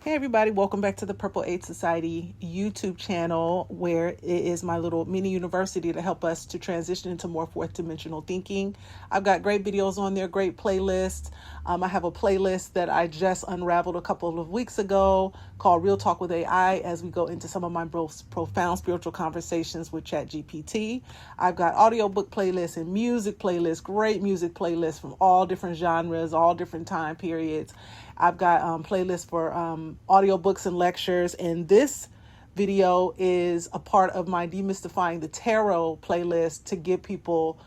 Hey everybody, welcome back to the Purple Aid Society YouTube channel, where it is my little mini university to help us to transition into more fourth dimensional thinking. I've got great videos on there, great playlists. I have a playlist that I just unraveled a couple of weeks ago called Real Talk with AI, as we go into some of my most profound spiritual conversations with ChatGPT. I've got audiobook playlists and music playlists, great music playlists from all different genres, all different time periods. I've got playlists for audiobooks and lectures, and this video is a part of my Demystifying the Tarot playlist to give people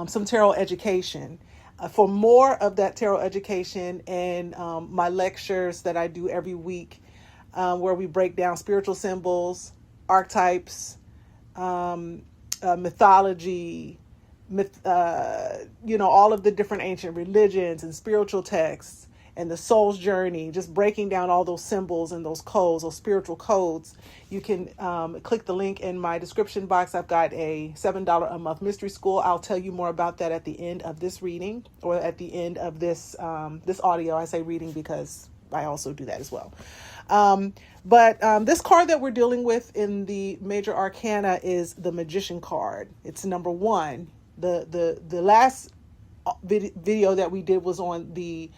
some tarot education. For more of that tarot education and my lectures that I do every week, where we break down spiritual symbols, archetypes, mythology, all of the different ancient religions and spiritual texts, and the soul's journey, just breaking down all those symbols and those codes, those spiritual codes. You can click the link in my description box. I've got a $7 a month mystery school. I'll tell you more about that at the end of this reading, or at the end of this this audio. I say reading because I also do that as well. But this card that we're dealing with in the major arcana is the Magician card. It's number 1. The last video that we did was on the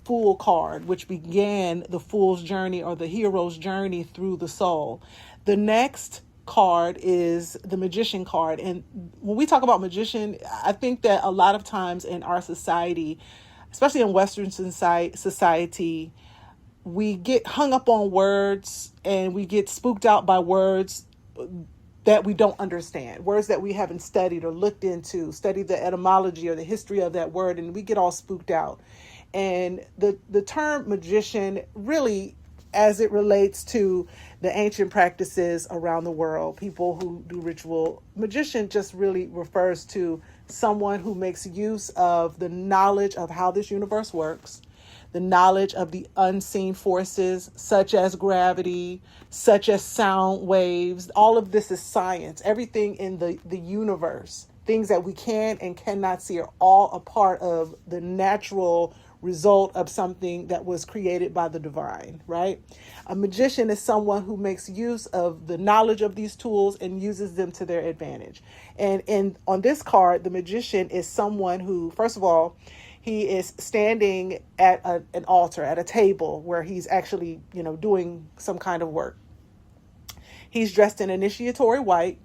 Fool card, which began the Fool's journey, or the hero's journey through the soul. The next card is the Magician card. And when we talk about magician, I think that a lot of times in our society, especially in Western society, we get hung up on words and we get spooked out by words that we don't understand, words that we haven't studied or looked into, studied the etymology or the history of that word, and we get all spooked out. And the term magician, really, as it relates to the ancient practices around the world, people who do ritual, magician just really refers to someone who makes use of the knowledge of how this universe works, the knowledge of the unseen forces, such as gravity, such as sound waves. All of this is science. Everything in the universe, things that we can and cannot see, are all a part of the natural result of something that was created by the divine, right? A magician is someone who makes use of the knowledge of these tools and uses them to their advantage. And on this card, the magician is someone who, first of all, he is standing at an altar, at a table where he's actually, doing some kind of work. He's dressed in initiatory white,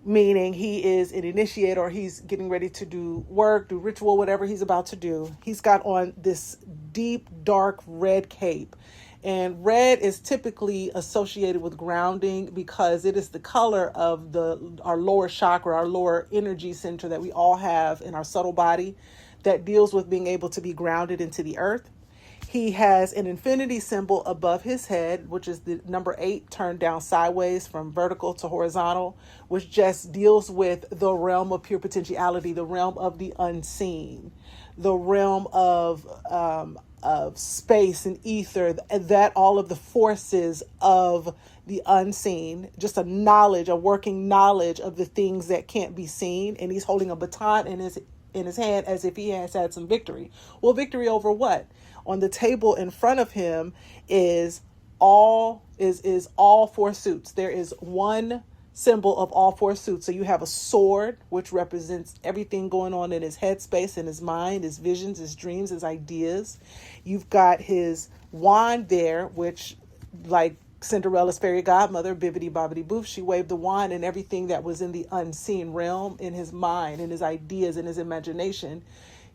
meaning he is an initiate, or he's getting ready to do work, do ritual, whatever he's about to do. He's got on this deep, dark red cape. And red is typically associated with grounding because it is the color of our lower chakra, our lower energy center that we all have in our subtle body, that deals with being able to be grounded into the earth. He has an infinity symbol above his head, which is the number 8 turned down sideways from vertical to horizontal, which just deals with the realm of pure potentiality, the realm of the unseen, the realm of space and ether, that all of the forces of the unseen, just a working knowledge of the things that can't be seen. And he's holding a baton in his hand as if he has had some victory. Well, victory over what? On the table in front of him is all 4 suits. There is one symbol of all 4 suits. So you have a sword, which represents everything going on in his headspace, in his mind, his visions, his dreams, his ideas. You've got his wand there, which, like Cinderella's fairy godmother, bibbidi bobbidi boof, she waved the wand, and everything that was in the unseen realm, in his mind, in his ideas, in his imagination,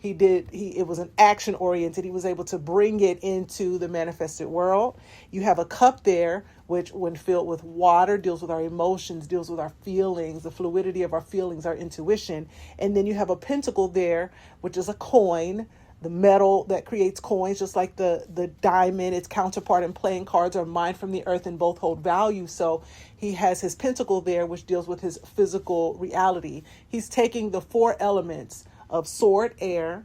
it was an action oriented. He was able to bring it into the manifested world. You have a cup there, which when filled with water deals with our emotions, deals with our feelings, the fluidity of our feelings, our intuition. And then you have a pentacle there, which is a coin, the metal that creates coins, just like the diamond, its counterpart in playing cards, are mined from the earth and both hold value. So he has his pentacle there, which deals with his physical reality. He's taking the 4 elements of sword, air,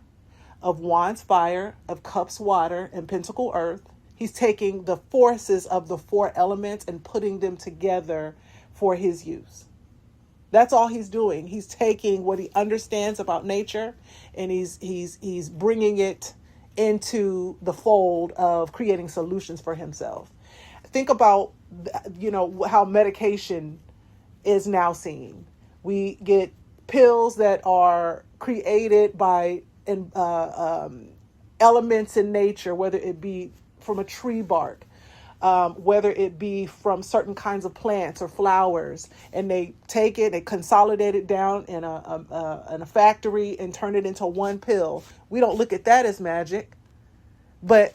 of wands, fire, of cups, water, and pentacle, earth. He's taking the forces of the 4 elements and putting them together for his use. That's all he's doing. He's taking what he understands about nature and he's bringing it into the fold of creating solutions for himself. Think about, how medication is now seen. We get pills that are created by elements in nature, whether it be from a tree bark, whether it be from certain kinds of plants or flowers, and they take it, they consolidate it down in a factory and turn it into one pill. We don't look at that as magic, but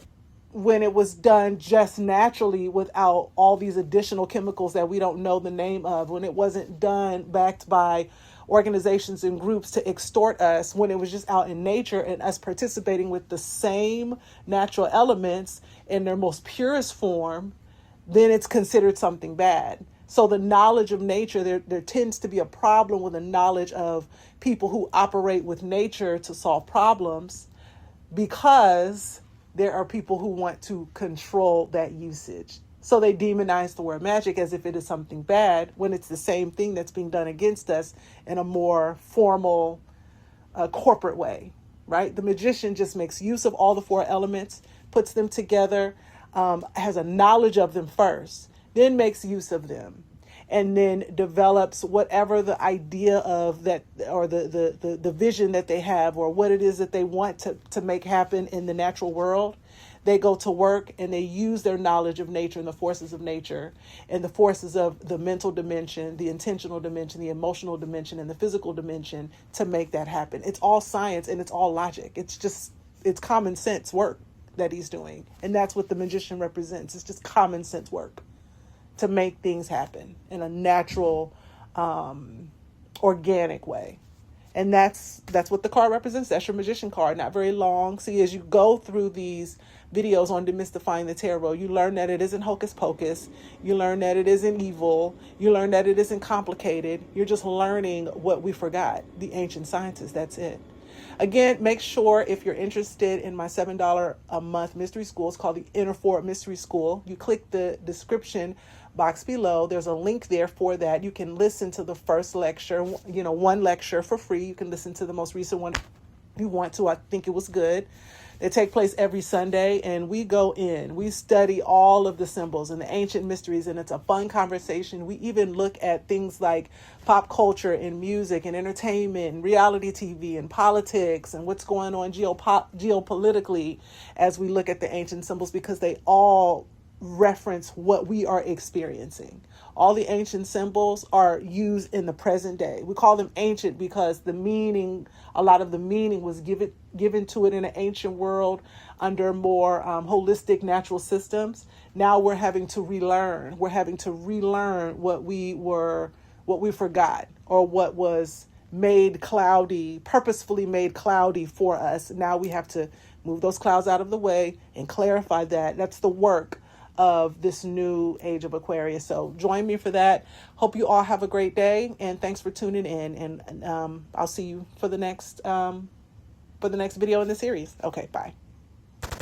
when it was done just naturally without all these additional chemicals that we don't know the name of, when it wasn't done backed by organizations and groups to extort us, when it was just out in nature and us participating with the same natural elements in their most purest form, then it's considered something bad. So the knowledge of nature, there tends to be a problem with the knowledge of people who operate with nature to solve problems, because there are people who want to control that usage. So they demonize the word magic as if it is something bad, when it's the same thing that's being done against us in a more formal, corporate way, right? The magician just makes use of all the four elements, puts them together, has a knowledge of them first, then makes use of them, and then develops whatever the idea of that, or the vision that they have, or what it is that they want to make happen in the natural world. They go to work and they use their knowledge of nature and the forces of nature and the forces of the mental dimension, the intentional dimension, the emotional dimension, and the physical dimension to make that happen. It's all science and it's all logic. It's common sense work that he's doing. And that's what the magician represents. It's just common sense work to make things happen in a natural, organic way. And that's what the card represents. That's your magician card. Not very long. See, as you go through these videos on Demystifying the Tarot, you learn that it isn't hocus pocus. You learn that it isn't evil. You learn that it isn't complicated. You're just learning what we forgot, the ancient sciences. That's it. Again, make sure, if you're interested in my $7 a month mystery school, it's called the Inner Fort Mystery School. You click the description box below. There's a link there for that. You can listen to the first lecture, one lecture for free. You can listen to the most recent one if you want to. I think it was good. They take place every Sunday, and we go in. We study all of the symbols and the ancient mysteries, and it's a fun conversation. We even look at things like pop culture and music and entertainment and reality TV and politics and what's going on geopolitically as we look at the ancient symbols, because they all reference what we are experiencing. All the ancient symbols are used in the present day. We call them ancient because a lot of the meaning was given to it in an ancient world under more holistic natural systems. Now we're having to relearn. We're having to relearn what we forgot, or what was made cloudy, purposefully made cloudy for us. Now we have to move those clouds out of the way and clarify that. That's the work of this new age of Aquarius. So join me for that. Hope you all have a great day, and thanks for tuning in. And I'll see you for the next video in the series. Okay, bye.